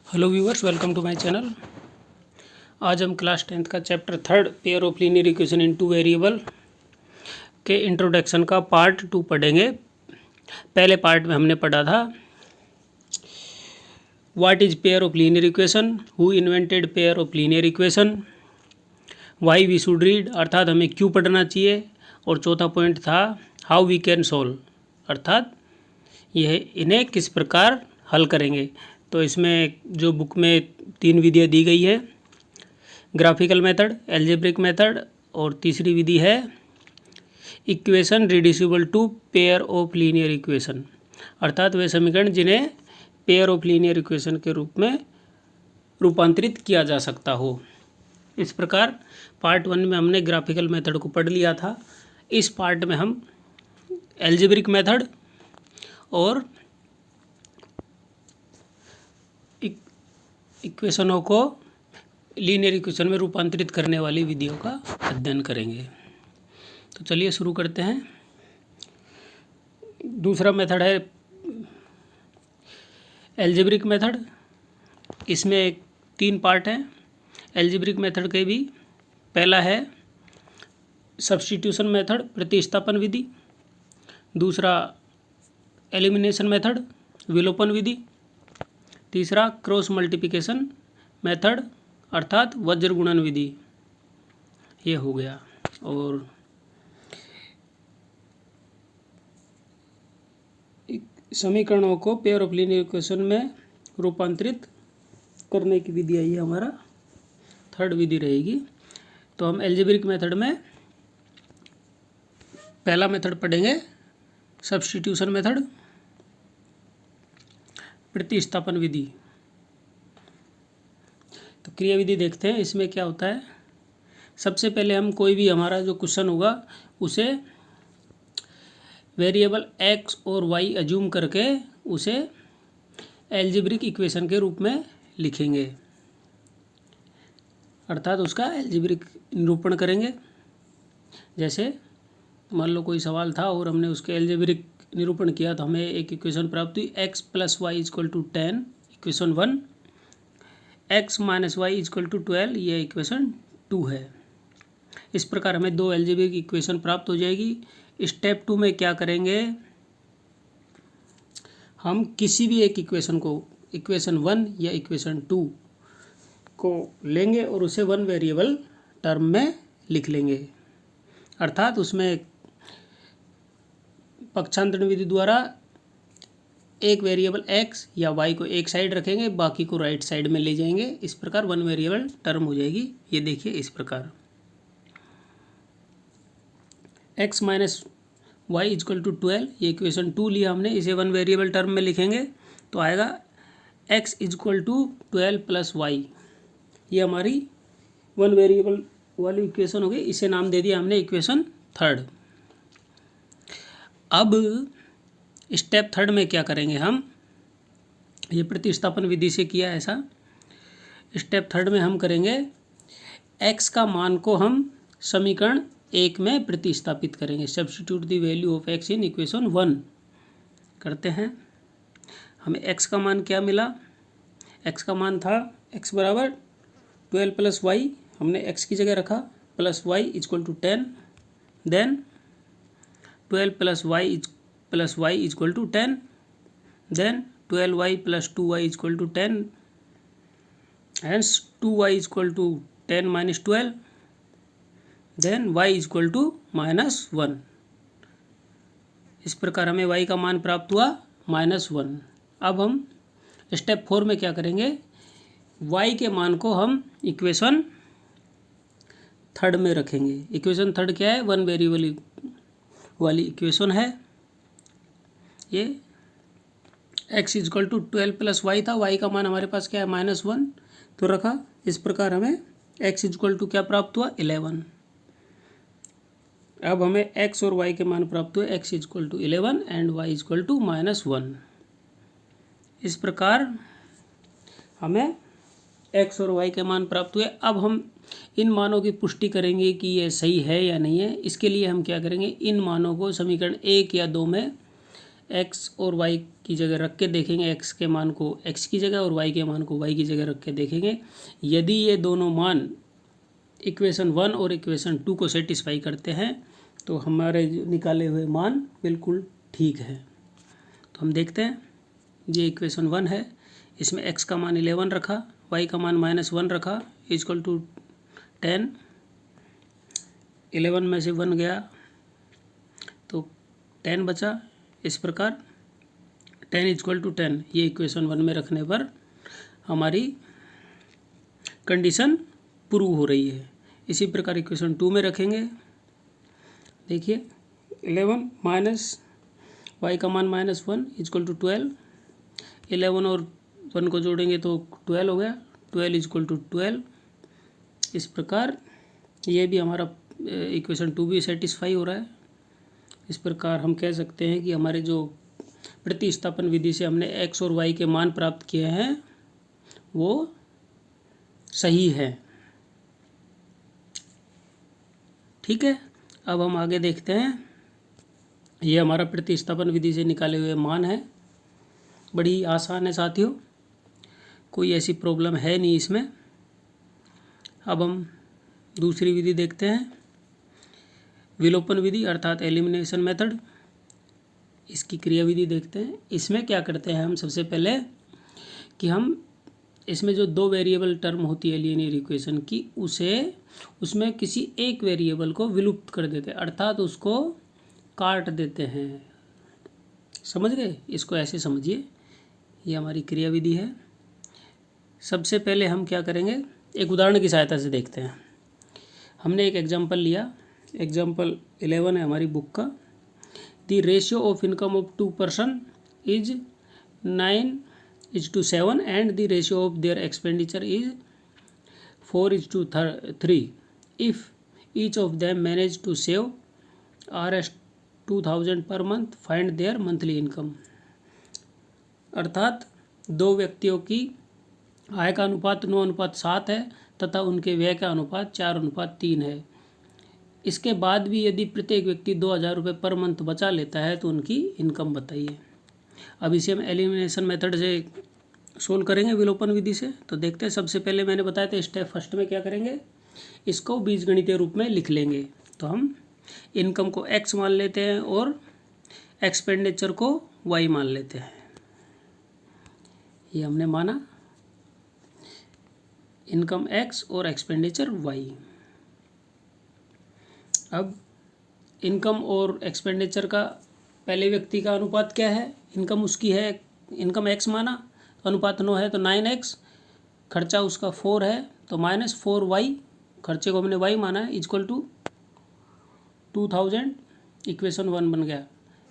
Hello viewers, welcome to my channel. आज हम class 10th का chapter 3 pair of linear equation in two variable के introduction का part 2 पढ़ेंगे। पहले पार्ट में हमने पढ़ा था what is pair of linear equation, who invented pair of linear equation, why we should read अर्थात हमें क्यों पढ़ना चाहिए, और चौथा पॉइंट था हाउ वी कैन सोल्व अर्थात यह इन्हें किस प्रकार हल करेंगे। तो इसमें जो बुक में 3 विधियाँ दी गई है, ग्राफिकल मेथड, एल्जेब्रिक मेथड और तीसरी विधि है equation reducible to pair of linear equation अर्थात वे समीकरण जिन्हें पेयर ऑफ लीनियर इक्वेशन के रूप में रूपांतरित किया जा सकता हो। इस प्रकार पार्ट 1 में हमने ग्राफिकल मेथड को पढ़ लिया था। इस पार्ट में हम एल्जेब्रिक मेथड और इक्वेशनों को लीनियर इक्वेशन में रूपांतरित करने वाली विधियों का अध्ययन करेंगे। तो चलिए शुरू करते हैं। दूसरा मेथड है एल्जेब्रिक मेथड। इसमें 3 पार्ट हैं एल्जेब्रिक मेथड के भी। पहला है सब्स्टिट्यूशन मेथड, प्रतिस्थापन विधि। दूसरा एलिमिनेशन मेथड, विलोपन विधि। तीसरा क्रॉस मल्टीप्लिकेशन मेथड अर्थात वज्र गुणन विधि। ये हो गया। और समीकरणों को पेयर ऑफ लीनियर इक्वेशन में रूपांतरित करने की विधि ये हमारा 3rd विधि रहेगी। तो हम एल्जेब्रिक मेथड में पहला मेथड पढ़ेंगे सब्स्टिट्यूशन मेथड, प्रतिस्थापन विधि। तो क्रिया विधि देखते हैं। इसमें क्या होता है, सबसे पहले हम कोई भी हमारा जो क्वेश्चन होगा उसे वेरिएबल x और y अज्यूम करके उसे एल्जेब्रिक इक्वेशन के रूप में लिखेंगे अर्थात उसका एल्जेब्रिक निरूपण करेंगे। जैसे मान लो कोई सवाल था और हमने उसके एल्जेब्रिक निरूपण किया तो हमें एक इक्वेशन प्राप्त हुई x + y = 10, equation 1। x - y = 12, ये इक्वेशन 2 है। इस प्रकार हमें 2 एल्जेब्रिक इक्वेशन प्राप्त हो जाएगी। स्टेप 2 में क्या करेंगे, हम किसी भी एक इक्वेशन को, इक्वेशन 1 या इक्वेशन 2 को लेंगे और उसे 1 वेरिएबल टर्म में लिख लेंगे अर्थात उसमें पक्षांतरण विधि द्वारा एक वेरिएबल x या y को एक साइड रखेंगे, बाकी को राइट साइड में ले जाएंगे। इस प्रकार 1 वेरिएबल टर्म हो जाएगी। ये देखिए इस प्रकार x - y = 12, ये इक्वेशन 2 लिया हमने, इसे 1 वेरिएबल टर्म में लिखेंगे तो आएगा x = 12 + y। ये हमारी 1 वेरिएबल वाली इक्वेशन हो गई। इसे नाम दे दिया हमने इक्वेशन 3rd। अब स्टेप 3rd में क्या करेंगे, हम ये प्रतिस्थापन विधि से किया ऐसा। स्टेप 3rd में हम करेंगे x का मान को हम समीकरण 1 में प्रतिस्थापित करेंगे। Substitute the value of x in equation 1 करते हैं। हमें x का मान क्या मिला, x का मान था x = 12 + y, हमने x की जगह रखा, plus y = 10, then 12 + y = 10, then 12y + 2y = 10, hence 2y = 10 - 12, then y = -1। इस प्रकार हमें y का मान प्राप्त हुआ -1। अब हम स्टेप 4 में क्या करेंगे, y के मान को हम इक्वेशन 3rd में रखेंगे। इक्वेशन 3rd क्या है, 1 वेरिएबल वाली इक्वेशन है। ये x = 12 + y था, y का मान हमारे पास क्या है -1 तो रखा। इस प्रकार हमें x = क्या प्राप्त हुआ, 11। अब हमें x और y के मान प्राप्त हुए, x = 11 एंड y = -1। इस प्रकार हमें x और y के मान प्राप्त हुए। अब हम इन मानों की पुष्टि करेंगे कि ये सही है या नहीं है। इसके लिए हम क्या करेंगे, इन मानों को समीकरण 1 या 2 में एक्स और वाई की जगह रख के देखेंगे, एक्स के मान को एक्स की जगह और वाई के मान को वाई की जगह रख के देखेंगे। यदि ये दोनों मान इक्वेशन 1 और इक्वेशन 2 को सेटिस्फाई करते हैं तो हमारे निकाले हुए मान बिल्कुल ठीक है। तो हम देखते हैं, ये इक्वेशन 1 है, इसमें x का मान 11 रखा, y का मान -1 रखा, इक्वल टू 10। 11 में से 1 गया तो 10 बचा। इस प्रकार 10 इक्वल टू 10 ये इक्वेशन 1 में रखने पर हमारी कंडीशन प्रूव हो रही है। इसी प्रकार इक्वेशन 2 में रखेंगे, देखिए 11 माइनस y का मान -1 इक्वल टू 12। 11 और 1 को जोड़ेंगे तो 12 हो गया, 12 इक्वल टू 12। इस प्रकार ये भी हमारा इक्वेशन 2 भी सेटिस्फाई हो रहा है। इस प्रकार हम कह सकते हैं कि हमारे जो प्रतिस्थापन विधि से हमने x और y के मान प्राप्त किए हैं वो सही है। ठीक है, अब हम आगे देखते हैं। ये हमारा प्रतिस्थापन विधि से निकाले हुए मान है, बड़ी आसान है साथियों, कोई ऐसी प्रॉब्लम है नहीं इसमें। अब हम दूसरी विधि देखते हैं, विलोपन विधि अर्थात एलिमिनेशन मेथड। इसकी क्रिया विधि देखते हैं। इसमें क्या करते हैं हम, सबसे पहले कि हम इसमें जो 2 वेरिएबल टर्म होती है लीनियर इक्वेशन की, उसमें किसी एक वेरिएबल को विलुप्त कर देते हैं, अर्थात उसको काट देते हैं। समझ गए? इसको ऐसे समझिए, ये हमारी क्रिया विधि है। सबसे पहले हम क्या करेंगे, एक उदाहरण की सहायता से देखते हैं। हमने एक एग्जाम्पल लिया, एग्जाम्पल 11 है हमारी बुक का। The ratio of income of 2 person is 9:7 and the ratio of their expenditure is 4:3। If each of them manage to save Rs 2000 per month, find their monthly income. अर्थात 2 व्यक्तियों की आय का अनुपात 9:7 है तथा उनके व्यय का अनुपात 4:3 है। इसके बाद भी यदि प्रत्येक व्यक्ति 2000 रुपये पर मंथ बचा लेता है तो उनकी इनकम बताइए। अब इसे हम एलिमिनेशन मेथड से सोल्व करेंगे, विलोपन विधि से। तो देखते हैं, सबसे पहले मैंने बताया था स्टेप फर्स्ट में क्या करेंगे, इसको बीजगणितीय रूप में लिख लेंगे। तो हम इनकम को x मान लेते हैं और एक्सपेंडिचर को y मान लेते हैं। ये हमने माना, इनकम x और एक्सपेंडिचर y। अब इनकम और एक्सपेंडिचर का पहले व्यक्ति का अनुपात क्या है, इनकम उसकी है, इनकम x माना तो अनुपात 9 है तो 9x, खर्चा उसका 4 है तो -4y, खर्चे को हमने y माना है, इक्वल टू 2000। इक्वेशन 1 बन गया।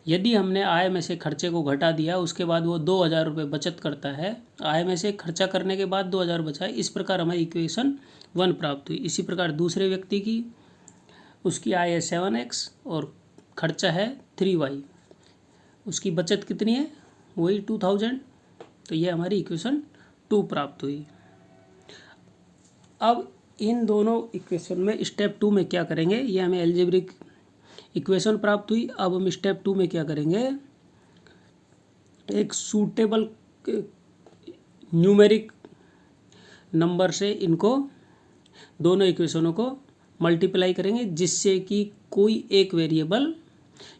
यदि हमने आय में से खर्चे को घटा दिया, उसके बाद वो 2000 रुपये बचत करता है, आय में से खर्चा करने के बाद 2000 बचा है, इस प्रकार हमारी इक्वेशन 1 प्राप्त हुई। इसी प्रकार दूसरे व्यक्ति की, उसकी आय है 7x और खर्चा है 3y, उसकी बचत कितनी है, वही 2000, तो ये हमारी इक्वेशन 2 प्राप्त हुई। अब इन दोनों इक्वेशन में स्टेप 2 में क्या करेंगे, ये हमें एल्जेब्रिक इक्वेशन प्राप्त हुई। अब हम स्टेप 2 में क्या करेंगे, एक सूटेबल न्यूमेरिक नंबर से इनको दोनों इक्वेशनों को मल्टीप्लाई करेंगे, जिससे कि कोई एक वेरिएबल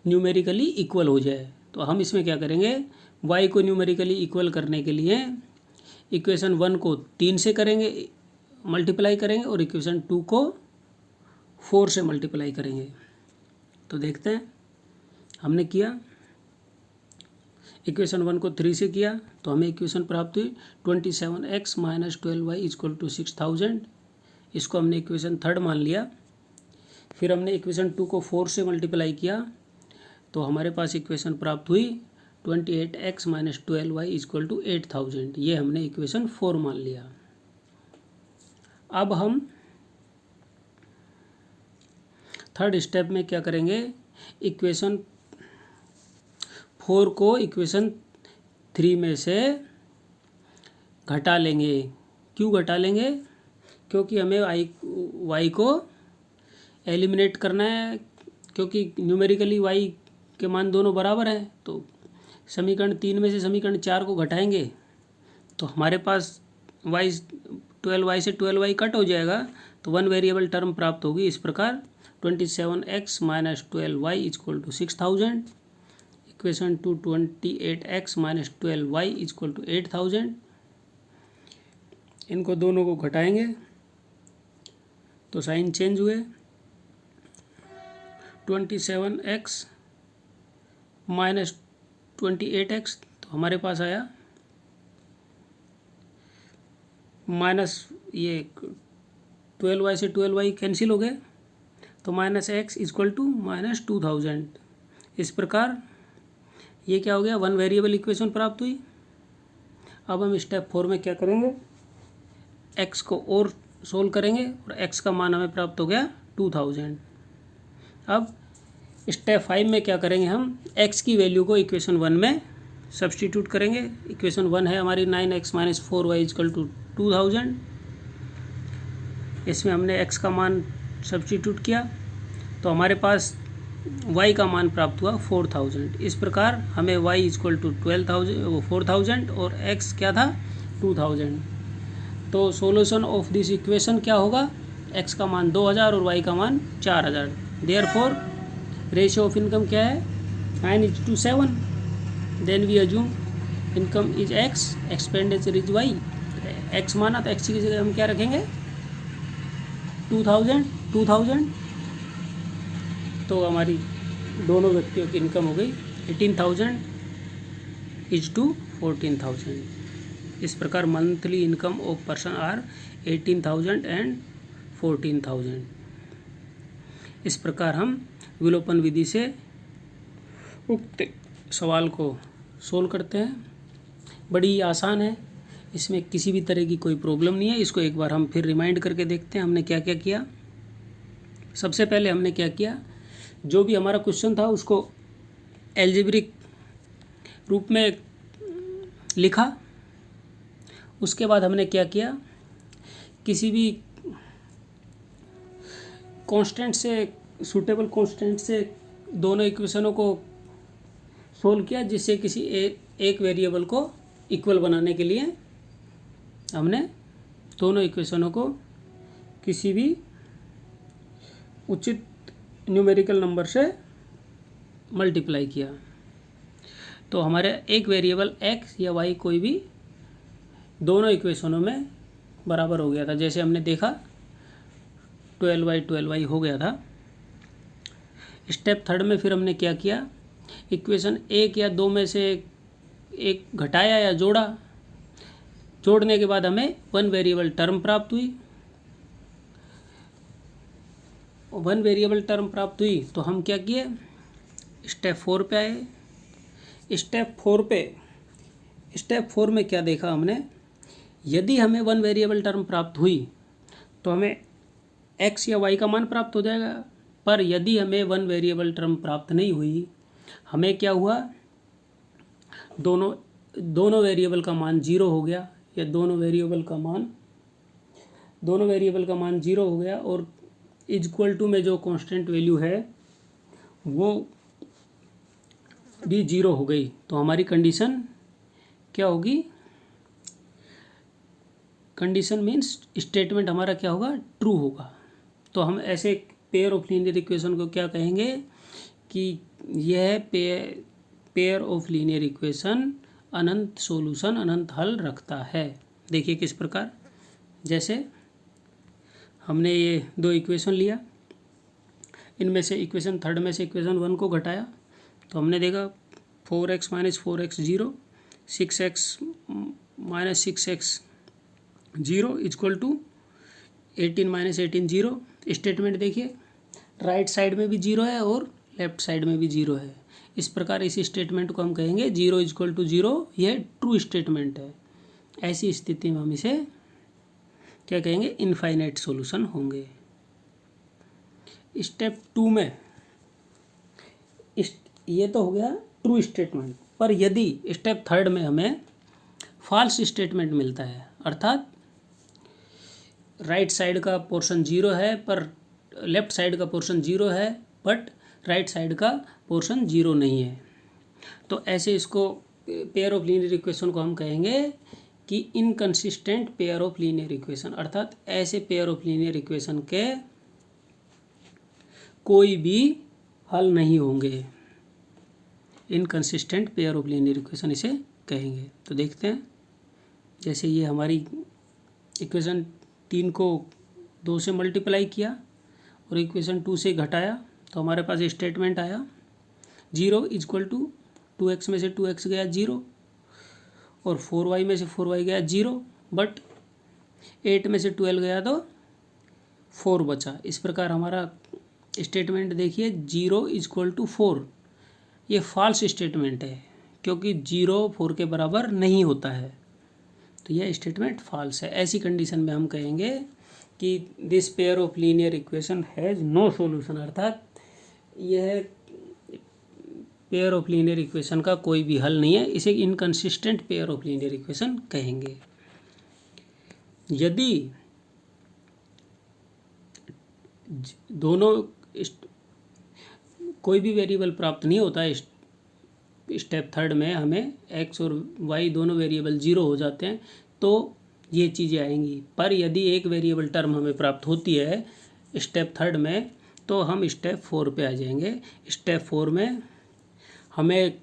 न्यूमेरिकली इक्वल हो जाए। तो हम इसमें क्या करेंगे, y को न्यूमेरिकली इक्वल करने के लिए इक्वेशन 1 को 3 से करेंगे, मल्टीप्लाई करेंगे, और इक्वेशन 2 को 4 से मल्टीप्लाई करेंगे। तो देखते हैं, हमने किया, इक्वेशन 1 को 3 से किया तो हमें इक्वेशन प्राप्त हुई 27x - 12y = 6000। इसको हमने इक्वेशन 3 मान लिया। फिर हमने इक्वेशन 2 को 4 से मल्टीप्लाई किया तो हमारे पास इक्वेशन प्राप्त हुई 28x - 12y = 8000। ये हमने इक्वेशन 4 मान लिया। अब हम थर्ड स्टेप में क्या करेंगे, इक्वेशन 4 को इक्वेशन 3 में से घटा लेंगे। क्यों घटा लेंगे, क्योंकि हमें y को एलिमिनेट करना है, क्योंकि न्यूमेरिकली y के मान दोनों बराबर हैं, तो समीकरण 3 में से समीकरण 4 को घटाएंगे तो हमारे पास y 12y से 12y कट हो जाएगा, तो वन वेरिएबल टर्म प्राप्त होगी इस प्रकार 27x minus 12y is equal to 6000, equation two 28x minus 12y is equal to 8000। इनको दोनों को घटाएंगे तो साइन चेंज हुए, 27x माइनस 28x, तो हमारे पास आया माइनस ये 12y से 12y कैंसिल हो गए, तो minus x is equal to minus 2000। इस प्रकार ये क्या हो गया, वन वेरिएबल इक्वेशन प्राप्त हुई। अब हम स्टेप 4 में क्या करेंगे, x को और सोल्व करेंगे और x का मान हमें प्राप्त हो गया 2000। अब स्टेप 5 में क्या करेंगे, हम x की वैल्यू को इक्वेशन 1 में सब्सटीट्यूट करेंगे। इक्वेशन 1 है हमारी 9x minus 4y is equal to 2000। इसमें हमने x का मान सब्सटीट्यूट किया तो हमारे पास y का मान प्राप्त हुआ 4000। इस प्रकार हमें y इजकल टू 4000 और x क्या था 2000। तो सॉल्यूशन ऑफ दिस इक्वेशन क्या होगा, x का मान 2000 और y का मान 4000। देयरफॉर रेशियो ऑफ इनकम क्या है 9:7। Then we assume income is x, expenditure is y। x माना तो x की जगह हम क्या रखेंगे 2000। तो हमारी दोनों व्यक्तियों की इनकम हो गई 18,000 इज टू 14,000। इस प्रकार monthly income of person are 18,000 and 14,000। इस प्रकार हम विलोपन विधि से उक्त सवाल को सोल्व करते हैं। बड़ी आसान है, इसमें किसी भी तरह की कोई प्रॉब्लम नहीं है। इसको एक बार हम फिर रिमाइंड करके देखते हैं हमने क्या क्या किया। सबसे पहले हमने क्या किया, जो भी हमारा क्वेश्चन था उसको एल्जेब्रिक रूप में लिखा। उसके बाद हमने क्या किया, किसी भी कांस्टेंट से, सूटेबल कांस्टेंट से दोनों इक्वेशनों को सोल्व किया, जिससे किसी एक वेरिएबल को इक्वल बनाने के लिए हमने दोनों इक्वेशनों को किसी भी उचित न्यूमेरिकल नंबर से मल्टीप्लाई किया। तो हमारे एक वेरिएबल x या y कोई भी दोनों इक्वेशनों में बराबर हो गया था। जैसे हमने देखा 12y हो गया था। स्टेप 3 में फिर हमने क्या किया, इक्वेशन 1 या 2 में से एक घटाया या जोड़ा। जोड़ने के बाद हमें वन वेरिएबल टर्म प्राप्त हुई। वन वेरिएबल टर्म प्राप्त हुई तो हम क्या किए, स्टेप 4 पे आए। स्टेप 4 में क्या देखा हमने, यदि हमें वन वेरिएबल टर्म प्राप्त हुई तो हमें x या y का मान प्राप्त हो जाएगा। पर यदि हमें वन वेरिएबल टर्म प्राप्त नहीं हुई, हमें क्या हुआ, दोनों वेरिएबल का मान 0 हो गया, या दोनों वेरिएबल का मान 0 हो गया और इक्वल टू में जो कांस्टेंट वैल्यू है वो भी 0 हो गई। तो हमारी कंडीशन क्या होगी, कंडीशन मीन्स स्टेटमेंट हमारा क्या होगा, ट्रू होगा। तो हम ऐसे पेयर ऑफ लीनियर इक्वेशन को क्या कहेंगे कि यह पेयर ऑफ लीनियर इक्वेशन अनंत सॉल्यूशन, अनंत हल रखता है। देखिए किस प्रकार, जैसे हमने ये दो इक्वेशन लिया, इनमें से इक्वेशन 3 में से इक्वेशन 1 को घटाया तो हमने देखा 4x minus 4x 0, 6x minus 6x 0 is equal to 18 minus 18 0। Statement देखिए, राइट साइड में भी 0 है और लेफ्ट साइड में भी 0 है। इस प्रकार इस स्टेटमेंट को हम कहेंगे 0 इजक्वल टू 0, यह ट्रू स्टेटमेंट है। ऐसी स्थिति में हम इसे क्या कहेंगे, इनफाइनाइट सॉल्यूशन होंगे। स्टेप 2 में ये तो हो गया ट्रू स्टेटमेंट, पर यदि स्टेप 3 में हमें फॉल्स स्टेटमेंट मिलता है, अर्थात राइट साइड का पोर्शन 0 है पर लेफ्ट साइड का पोर्शन 0 है बट राइट साइड का पोर्शन 0 नहीं है, तो ऐसे इसको पेयर ऑफ लीनियर इक्वेशन को हम कहेंगे कि inconsistent pair of linear equation, अर्थात ऐसे पेयर ऑफ लीनियर इक्वेशन के कोई भी हल नहीं होंगे। Inconsistent pair of linear equation इसे कहेंगे। तो देखते हैं, जैसे ये हमारी इक्वेशन 3 को 2 से मल्टीप्लाई किया और इक्वेशन 2 से घटाया तो हमारे पास स्टेटमेंट आया 0 इक्वल टू 2x में से 2x गया 0 और 4y में से 4y गया 0, बट 8 में से 12 गया तो 4 बचा। इस प्रकार हमारा स्टेटमेंट देखिए 0 इक्वल टू 4, ये फॉल्स स्टेटमेंट है क्योंकि 0 4 के बराबर नहीं होता है, तो यह स्टेटमेंट फॉल्स है। ऐसी कंडीशन में हम कहेंगे कि this pair of linear equation has no solution, अर्थात यह पेयर ऑफ लीनियर इक्वेशन का कोई भी हल नहीं है। इसे inconsistent pair of linear equation कहेंगे। यदि दोनों कोई भी वेरिएबल प्राप्त नहीं होता है स्टेप थर्ड में, हमें x और y दोनों वेरिएबल 0 हो जाते हैं तो ये चीज़ें आएंगी। पर यदि एक वेरिएबल टर्म हमें प्राप्त होती है स्टेप थर्ड में तो हम स्टेप 4 पे आ जाएंगे। स्टेप 4 में हमें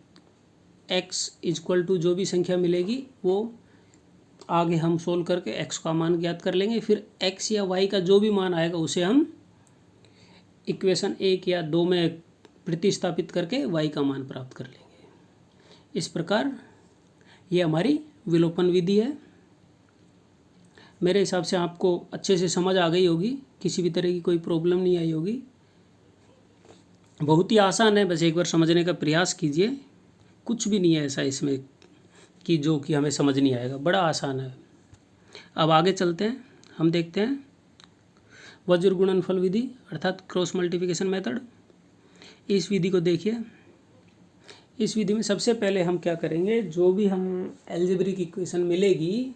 x इक्वल टू जो भी संख्या मिलेगी वो आगे हम सोल्व करके x का मान ज्ञात कर लेंगे, फिर x या y का जो भी मान आएगा उसे हम इक्वेशन 1 या 2 में प्रतिस्थापित करके y का मान प्राप्त कर लेंगे। इस प्रकार ये हमारी विलोपन विधि है। मेरे हिसाब से आपको अच्छे से समझ आ गई होगी, किसी भी तरह की कोई प्रॉब्लम नहीं आई होगी। बहुत ही आसान है, बस एक बार समझने का प्रयास कीजिए। कुछ भी नहीं है ऐसा इसमें कि जो कि हमें समझ नहीं आएगा, बड़ा आसान है। अब आगे चलते हैं, हम देखते हैं वज्र गुणनफल विधि अर्थात क्रॉस मल्टीप्लिकेशन मेथड। इस विधि को देखिए। इस विधि में सबसे पहले हम क्या करेंगे, जो भी हम एल्जेब्रिक इक्वेशन मिलेगी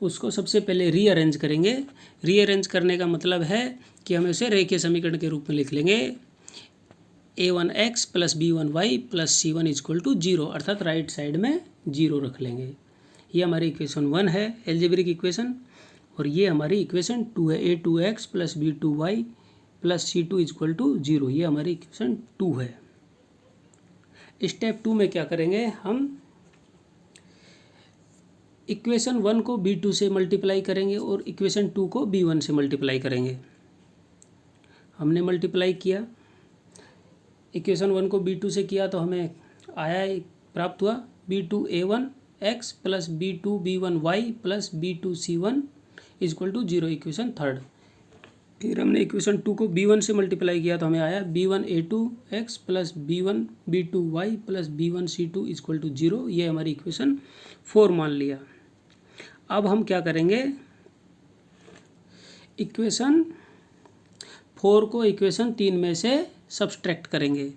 उसको सबसे पहले रीअरेंज करेंगे। रीअरेंज करने का मतलब है कि हम उसे रेखीय समीकरण के रूप में लिख लेंगे a1x plus b1y plus c1 equal to 0, अर्थात राइट साइड में 0 रख लेंगे। ये हमारी इक्वेशन 1 है एल्जेब्रिक इक्वेशन, और ये हमारी इक्वेशन 2 है a2x plus b2y plus c2 equal to 0, ये हमारी इक्वेशन 2 है। स्टेप 2 में क्या करेंगे, हम इक्वेशन 1 को b2 से मल्टीप्लाई करेंगे और इक्वेशन 2 को b1 से मल्टीप्लाई करेंगे। हमने मल्टीप्लाई किया, इक्वेशन 1 को b2 से किया तो हमें आया, प्राप्त हुआ b2a1x plus b2b1y plus b2c1 equal to 0, equation third. फिर हमने इक्वेशन 2 को b1 से मल्टीप्लाई किया तो हमें आया b1a2x plus b1b2y plus b1c2 equal to 0, ये हमारी इक्वेशन 4 मान लिया। अब हम क्या करेंगे, इक्वेशन 4 को इक्वेशन 3 में से सब्सट्रैक्ट करेंगे।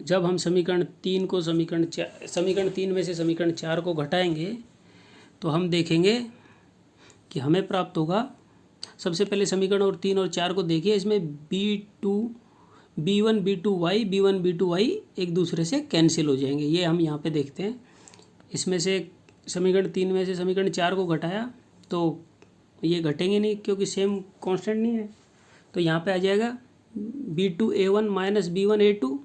जब हम समीकरण 3 को समीकरण 3 में से समीकरण 4 को घटाएंगे तो हम देखेंगे कि हमें प्राप्त होगा, सबसे पहले समीकरण और 3 और 4 को देखिए, इसमें b1 b2y एक दूसरे से कैंसिल हो जाएंगे। ये हम यहाँ पे देखते हैं, इसमें से समीकरण 3 में से समीकरण 4 को घटाया तो ये घटेंगे नहीं क्योंकि सेम कांस्टेंट नहीं है, तो यहाँ पे आ जाएगा b2a1 minus b1a2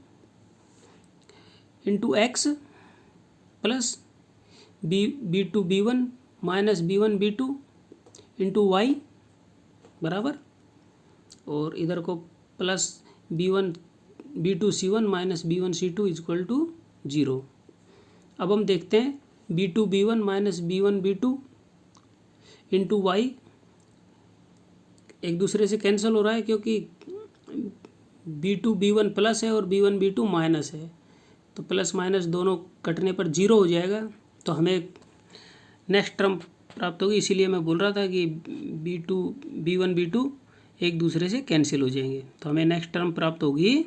into x plus b2b1 minus b1b2 into y बराबर, और इधर को plus b2c1 minus b1c2 equal to 0। अब हम देखते हैं b2b1 minus b1b2 into Y एक दूसरे से कैंसिल हो रहा है क्योंकि b2b1 प्लस है और b1b2 माइनस है, तो प्लस माइनस दोनों कटने पर 0 हो जाएगा, तो हमें नेक्स्ट टर्म प्राप्त होगी। इसीलिए मैं बोल रहा था कि b1 b2 एक दूसरे से कैंसिल हो जाएंगे, तो हमें नेक्स्ट टर्म प्राप्त होगी,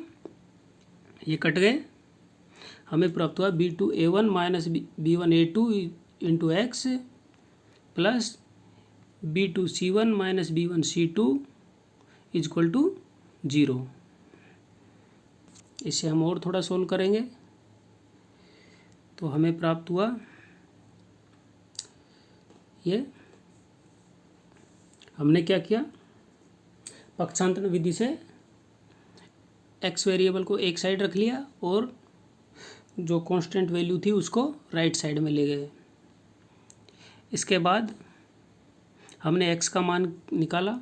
ये कट गए, हमें प्राप्त हुआ b2a1 minus b1a2 into x plus b2c1 minus b1c2 equal to 0। इसे हम और थोड़ा सोल्व करेंगे तो हमें प्राप्त हुआ ये। हमने क्या किया, पक्षांतरण विधि से एक्स वेरिएबल को एक साइड रख लिया और जो कांस्टेंट वैल्यू थी उसको राइट साइड में ले गए। इसके बाद हमने एक्स का मान निकाला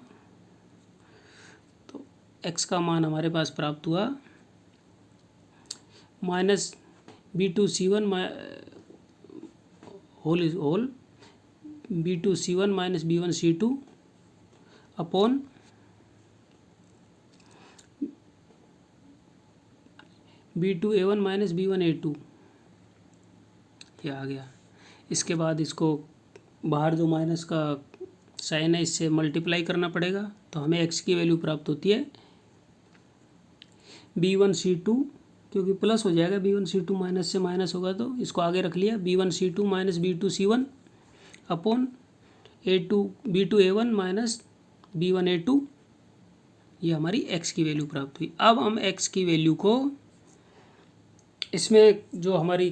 तो एक्स का मान हमारे पास प्राप्त हुआ -b2c1 whole b2c1 - b1c2 upon b2a1 - b1a2, ये आ गया। इसके बाद इसको बाहर जो माइनस का साइन है इससे मल्टीप्लाई करना पड़ेगा तो हमें x की वैल्यू प्राप्त होती है b1c2, क्योंकि प्लस हो जाएगा b1c2 माइनस से माइनस होगा तो इसको आगे रख लिया b1c2 - b2c1 upon b2a1 - b1a2, ये हमारी x की वैल्यू प्राप्त हुई। अब हम x की वैल्यू को इसमें जो हमारी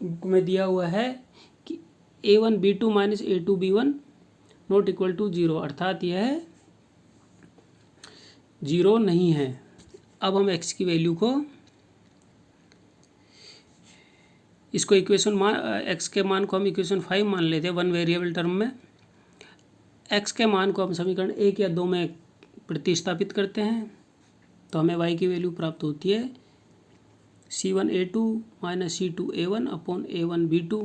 बुक में दिया हुआ है कि a1 b2 - a2 b1 not equal to 0, अर्थात यह 0 नहीं है। अब हम x की वैल्यू को इसको इक्वेशन x के मान को हम इक्वेशन 5 मान लेते हैं 1 वेरिएबल टर्म में। x के मान को हम समीकरण 1 या 2 में प्रतिस्थापित करते हैं तो हमें y की वैल्यू प्राप्त होती है c1a2 - c2a1 upon a1b2 -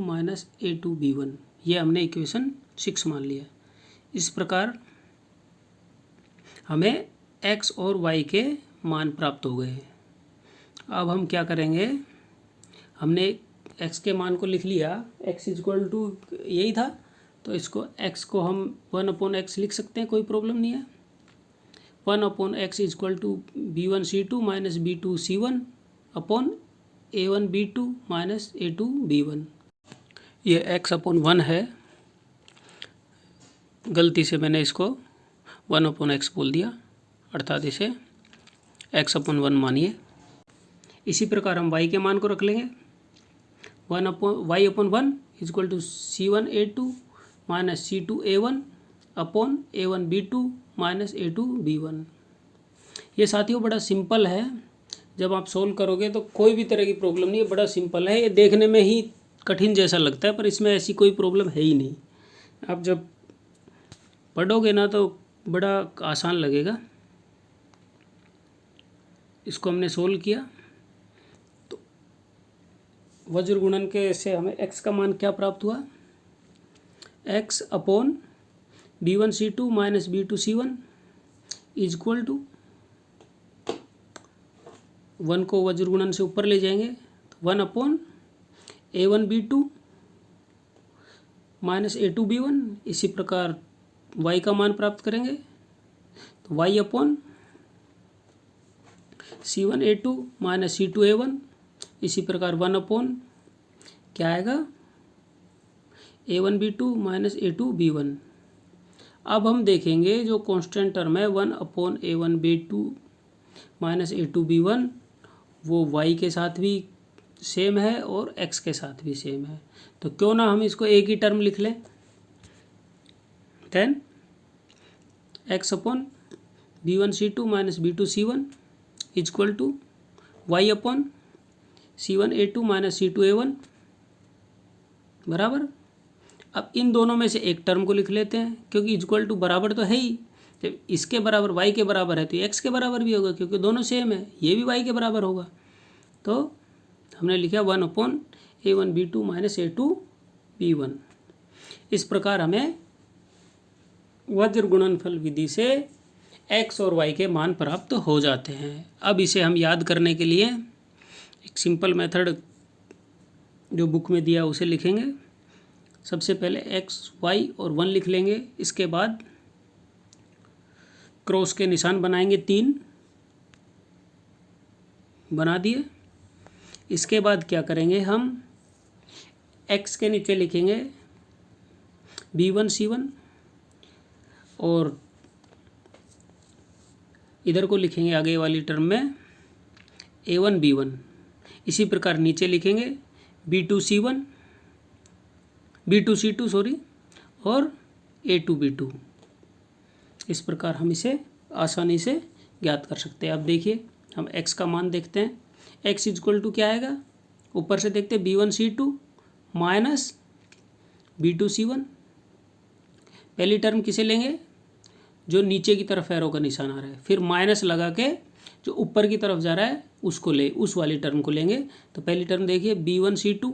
a2b1, ये हमने इक्वेशन 6 मान लिया। इस प्रकार हमें x और y के मान प्राप्त हो गए। अब हम क्या करेंगे, हमने x के मान को लिख लिया, x इक्वल टू यही था तो इसको x को हम 1/x लिख सकते हैं, कोई प्रॉब्लम नहीं है। 1/x equal to b1c2 - b2c1 upon a1b2 - a2b1। ये x/1 है, गलती से मैंने इसको 1/x बोल दिया, अर्थात इसे x/1 मानिए। इसी प्रकार हम y के मान को रख लेंगे, y/1 equal to c1a2 - c2a1 upon a1b2 - a2b1। ये साथियों बड़ा सिंपल है, जब आप सोल्व करोगे तो कोई भी तरह की प्रॉब्लम नहीं है, बड़ा सिंपल है। ये देखने में ही कठिन जैसा लगता है पर इसमें ऐसी कोई प्रॉब्लम है ही नहीं। आप जब पढ़ोगे ना तो बड़ा आसान लगेगा। इसको हमने सोल्व किया तो वज्र गुणन के से हमें x का मान क्या प्राप्त हुआ, x upon b1c2 - b2c1 equal to 1 को वज्र गुणन से ऊपर ले जाएंगे तो 1/a1b2 - a2b1। इसी प्रकार y का मान प्राप्त करेंगे तो y अपॉन c1a2 - c2a1, इसी प्रकार 1 अपॉन क्या आएगा a1b2 - a2b1। अब हम देखेंगे जो कांस्टेंट टर्म है 1/a1b2 - a2b1 वो y के साथ भी सेम है और x के साथ भी सेम है, तो क्यों ना हम इसको एक ही टर्म लिख लें। Then x upon b1c2 - b2c1 equal to y upon c1a2 - c2a1 बराबर। अब इन दोनों में से एक टर्म को लिख लेते हैं, क्योंकि इक्वल टू बराबर तो है ही, जब इसके बराबर y के बराबर है तो x के बराबर भी होगा, क्योंकि दोनों सेम है, ये भी y के बराबर होगा। तो हमने लिखा 1/a1b2 - a2b1। इस प्रकार हमें वज्र गुणनफल विधि से x और y के मान प्राप्त हो जाते हैं। अब इसे हम याद करने के लिए एक सिंपल मेथड जो बुक में दिया उसे लिखेंगे। सबसे पहले x, y और 1 लिख लेंगे, इसके बाद क्रॉस के निशान बनाएंगे, 3 बना दिए। इसके बाद क्या करेंगे, हम x के नीचे लिखेंगे b1c1 और इधर को लिखेंगे आगे वाली टर्म में A1 B1। इसी प्रकार नीचे लिखेंगे B2 C1, B2 C2 sorry, और A2 B2। इस प्रकार हम इसे आसानी से ज्ञात कर सकते हैं। अब देखिए हम x का मान देखते हैं। x इक्वल टू क्या आएगा, ऊपर से देखते हैं B1 C2 minus B2 C1। पहली टर्म किसे लेंगे, जो नीचे की तरफ एरो का निशान आ रहा है, फिर माइनस लगा के जो ऊपर की तरफ जा रहा है उसको उस वाली टर्म को लेंगे। तो पहली टर्म देखिए B1 C2,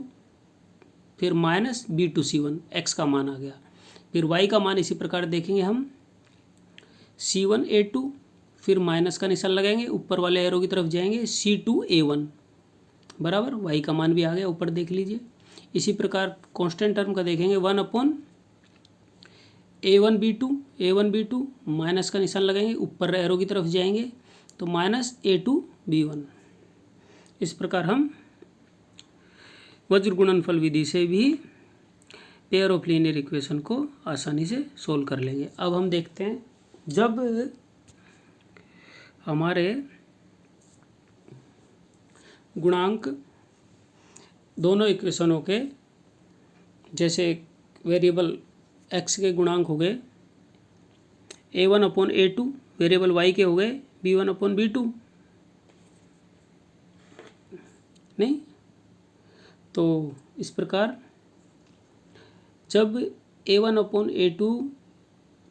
फिर माइनस B2 C1, x का मान आ गया। फिर y का मान इसी प्रकार देखेंगे हम, C1 A2, फिर माइनस का निशान लगाएंगे, ऊपर वाले एरो की तरफ जाएंगे, C2 A1 बराबर y का मान भी आ गया, ऊपर देख लीजिए। इसी प्रकार कांस्टेंट टर्म का देखेंगे 1 अपॉन A1 B2 माइनस का निशान लगाएंगे, ऊपर एरो की तरफ जाएंगे तो माइनस A2 B1। इस प्रकार हम वज्र गुणनफल विधि से भी पेयर ऑफ लीनियर इक्वेशन को आसानी से सोल्व कर लेंगे। अब हम देखते हैं जब हमारे गुणांक दोनों इक्वेशनों के, जैसे वेरिएबल x के गुणांक हो गए A1 upon A2, variable y के हो गए B1 अपॉन B2, नहीं, तो इस प्रकार जब A1 upon A2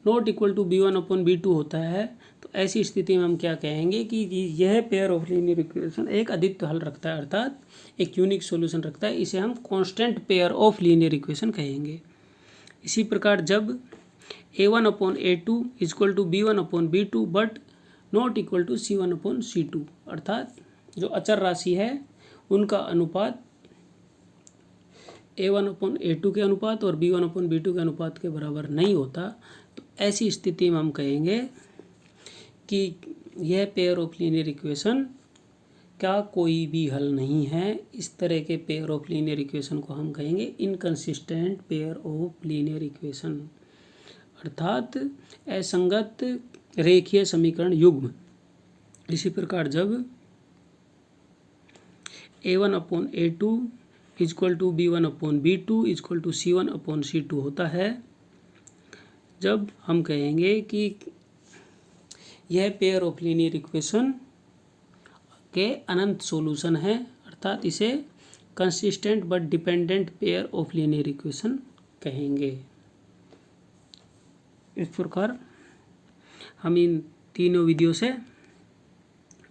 not equal to B1 upon B2 होता है, तो ऐसी स्थिति में हम क्या कहेंगे कि यह पेयर ऑफ लीनियर इक्वेशन एक अद्वितीय हल रखता है, अर्थात एक यूनिक सॉल्यूशन रखता है। इसे हम constant pair of linear equation कहेंगे। इसी प्रकार जब A1 upon A2 equal to B1 upon B2 but not equal to C1 upon C2, अर्थात जो अचर राशि है उनका अनुपात A1 अपॉन A2 के अनुपात और B1 अपॉन B2 के अनुपात के बराबर नहीं होता, तो ऐसी स्थिति में हम कहेंगे कि यह पेयर ऑफ लीनियर इक्वेशन का कोई भी हल नहीं है। इस तरह के पेयर ऑफ लीनियर इक्वेशन को हम कहेंगे inconsistent pair of linear equation, अर्थात असंगत रेखीय समीकरण युग्म। इसी प्रकार जब A1 upon A2 equal to B1 upon B2 equal to C1 upon C2 होता है, जब हम कहेंगे कि यह पेयर ऑफ लीनियर इक्वेशन के अनंत सॉल्यूशन है, अर्थात इसे consistent but dependent pair of linear equation कहेंगे। इस प्रकार हम इन तीनों विधियों से,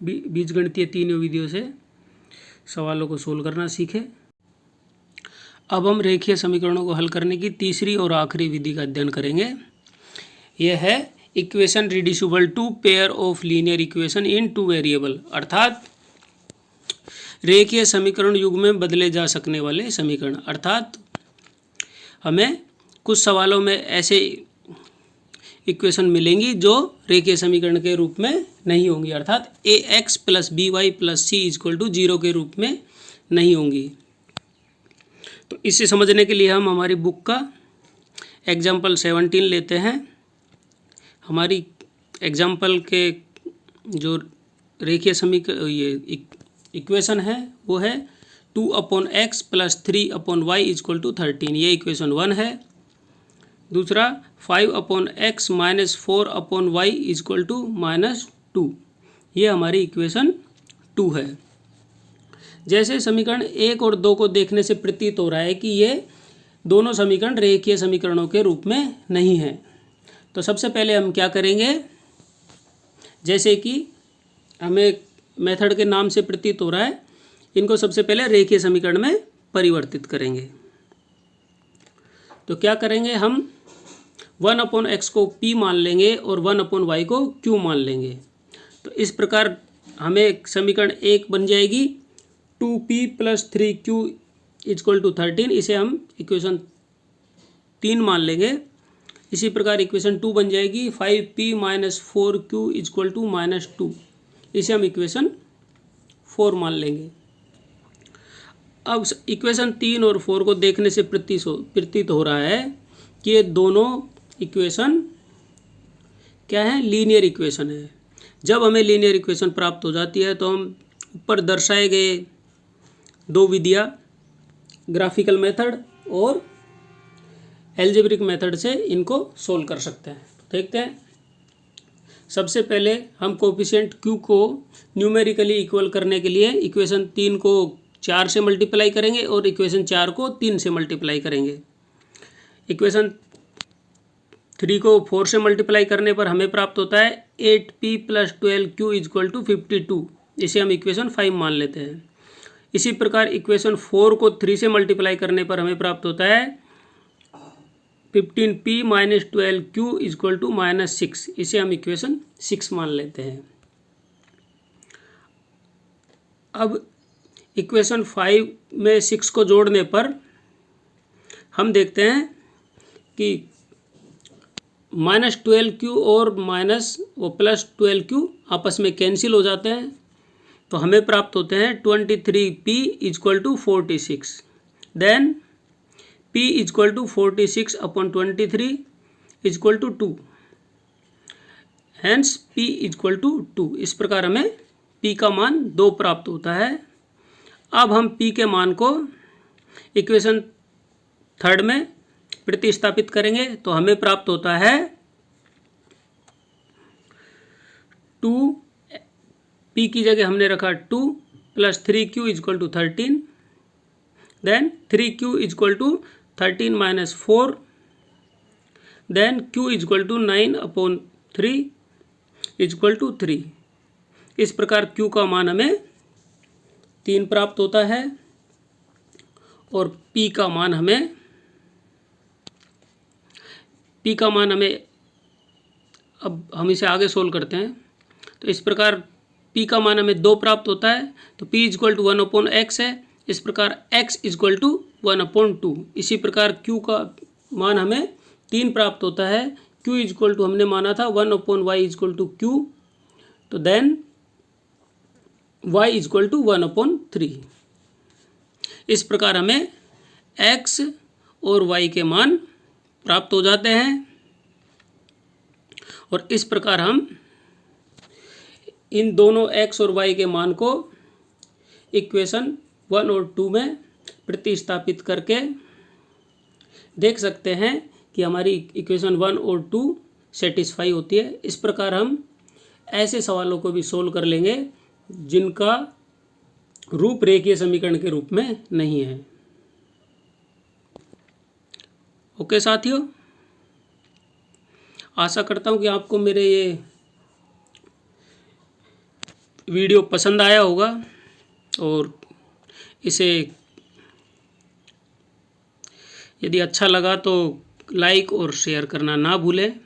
बीजगणितीय तीनों विधियों से सवालों को सोल्व करना सीखे। अब हम रेखीय समीकरणों को हल करने की तीसरी और आखिरी विधि का अध्ययन करेंगे। यह है equation reducible to pair of linear equation in two variable, अर्थात रेखीय समीकरण युग्म में बदले जा सकने वाले समीकरण। अर्थात हमें कुछ सवालों में ऐसे इक्वेशन मिलेंगी जो रेखीय समीकरण के रूप में नहीं होंगी, अर्थात ax plus by plus c equal to 0 के रूप में नहीं होंगी। तो इसे समझने के लिए हम हमारी बुक का एग्जाम्पल 17 लेते हैं। हमारी एग्जाम्पल के जो रेखीय समीकरण ये इक्वेशन है वो है 2 upon x plus 3 upon y equal to 13, ये इक्वेशन 1 है। दूसरा 5 upon x minus 4 upon y equal to -2, ये हमारी इक्वेशन 2 है। जैसे समीकरण 1 और 2 को देखने से प्रतीत हो रहा है कि ये दोनों समीकरण रेखीय समीकरणों के रूप में नहीं हैं, तो सबसे पहले हम क्या करेंगे, जैसे कि हमें मेथड के नाम से प्रतीत हो रहा है, इनको सबसे पहले रेखीय समीकरण में परिवर्तित करेंगे। तो क्या करेंगे, हम 1 अपॉन एक्स को p मान लेंगे और 1 अपॉन वाई को q मान लेंगे। तो इस प्रकार हमें समीकरण 1 बन जाएगी 2p plus 3q equal to 13, इसे हम इक्वेशन 3 मान लेंगे। इसी प्रकार इक्वेशन 2 बन जाएगी 5p minus 4q equal to -2, इसे हम इक्वेशन 4 मान लेंगे। अब इक्वेशन 3 और 4 को देखने से प्रतीत हो रहा है कि ये दोनों इक्वेशन क्या है, लीनियर इक्वेशन है। जब हमें लीनियर इक्वेशन प्राप्त हो जाती है तो हम ऊपर दर्शाए गए दो विधियाँ ग्राफिकल मेथड और एल्जेब्रिक मेथड से इनको सोल्व कर सकते हैं। देखते हैं। सबसे पहले हम कोफिशिएंट q को न्यूमेरिकली इक्वल करने के लिए इक्वेशन 3 को 4 से मल्टीप्लाई करेंगे और इक्वेशन 4 को 3 से मल्टीप्लाई करेंगे। इक्वेशन 3 को 4 से मल्टीप्लाई करने पर हमें प्राप्त होता है 8p + 12q = 52। इसे हम इक्वेशन 5 मान लेते हैं। इसी प्रकार इक्वेशन 4 को 3 से मल्टीप्लाई करने पर हमें प्राप्त होता है 15p - 12q = -6। इसे हम इक्वेशन 6 मान लेते हैं। अब इक्वेशन 5 में 6 को जोड़ने पर हम देखते हैं कि -12q और +12q आपस में कैंसिल हो जाते हैं, तो हमें प्राप्त होते हैं 23p = 46। Then p = 46/23 = 2। Hence p = 2। इस प्रकार हमें p का मान 2 प्राप्त होता है। अब हम p के मान को इक्वेशन 3 में प्रतिस्थापित करेंगे तो हमें प्राप्त होता है 2, p की जगह हमने रखा 2 + 3q = 13। Then 3q = 13 - 4। Then q = 9/3 = 3। इस प्रकार q का मान हमें 3 प्राप्त होता है और p का मान हमें अब हम इसे आगे सोल्व करते हैं। तो इस प्रकार p का मान हमें 2 प्राप्त होता है, तो p = 1/x है। इस प्रकार x = 1/2। इसी प्रकार q का मान हमें 3 प्राप्त होता है। q = हमने माना था 1/y = q, तो देन y = 1/3। इस प्रकार हमें x और y के मान प्राप्त हो जाते हैं और इस प्रकार हम इन दोनों x और y के मान को इक्वेशन 1 और 2 में प्रतिस्थापित करके देख सकते हैं कि हमारी इक्वेशन 1 और 2 सेटिस्फाई होती है। इस प्रकार हम ऐसे सवालों को भी सोल्व कर लेंगे जिनका रूप रेखीय समीकरण के रूप में नहीं है। ओके साथियों, आशा करता हूँ कि आपको मेरे ये वीडियो पसंद आया होगा और इसे यदि अच्छा लगा तो लाइक और शेयर करना ना भूलें।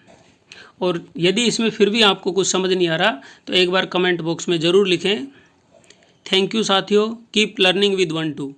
और यदि इसमें फिर भी आपको कुछ समझ नहीं आ रहा तो एक बार कमेंट बॉक्स में ज़रूर लिखें। थैंक यू साथियों। Keep learning with 1-2।